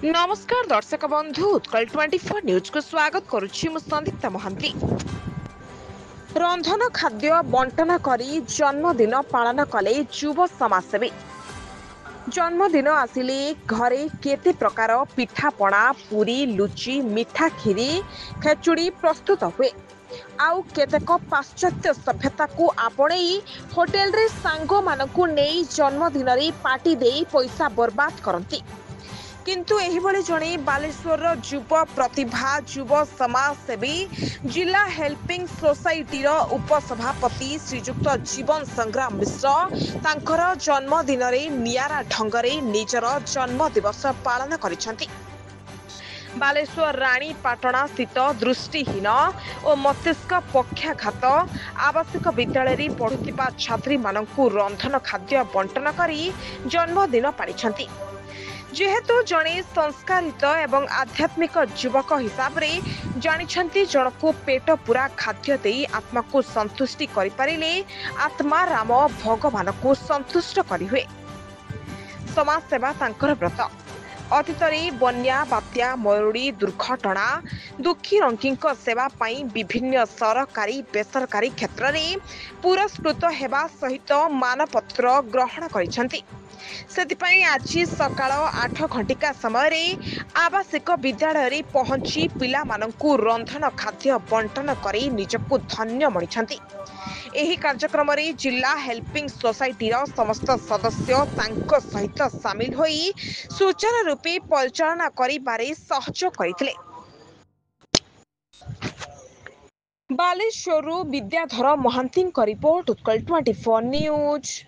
नमस्कार दर्शक बंधु उत्कल 24 न्यूज को स्वागत करुछि मु संदीप्ता महांती। रंधन खाद्य बंटन करी जन्मदिन पालन कले युव समाजसेवी। जन्मदिन आसिले घरे केते प्रकार पिठापଣା पूरी लुची मिठा खीरी खेचुड़ी प्रस्तुत हुए। आउ केतेक पाश्चात्य सभ्यता को आपणे होटेल रे सांगो मानकु नेई जन्मदिन रे पार्टी देई पैसा बर्बाद करंती। किंतु एहिभଳି जणे बालेश्वर युव प्रतिभा युव समाजसेवी जिला हेल्पिंग सोसाइटी उपसभापति श्रीजुक्त जीवन संग्राम मिश्र तांकर जन्मदिन रे नियारा ढंगरे निजर जन्म दिवस पालन करिसेंती। बालेश्वर राणी पाटणा स्थित दृष्टिहीन और मस्तिष्क पक्षाघात आवासिक विद्यालय पढ़ुवा छात्री मानकु रंधन खाद्य बंटन करी जन्मदिन पारिछंती। जेहेतु जड़े संस्कारित एवं आध्यात्मिक युवक हिसाब रे जानिछंती जनकु पेट पूरा खाद्य देई आत्मा को संतुष्टि करि परिले आत्मा राम भगवान को संतुष्ट करि हुए। समाज सेवा तांकर व्रत। अतीतरे बन्या बात्या मरुड़ी दुर्घटना दुखी रंकींक सेवा पाई विभिन्न सरकारी बेसरकारी क्षेत्र में पुरस्कृत हेबा सहित मानपत्र ग्रहण करिसेंती। सेतिपाई आज सकाळ 8 घंटिका समय आवासिक विद्यालय पहुंची पिला मानकु रंधन खाद्य बंटन करी निजकु धन्य मणिछंती। एही कार्यक्रम रे जिला हेल्पिंग सोसाइटी समस्त सदस्य तांको सहित शामिल होई सूचना रूपे परिचालना करिबारे सहयोग करिथिले। बालेश्वरु विद्याधर महांती रिपोर्ट उत्कल 24 न्यूज।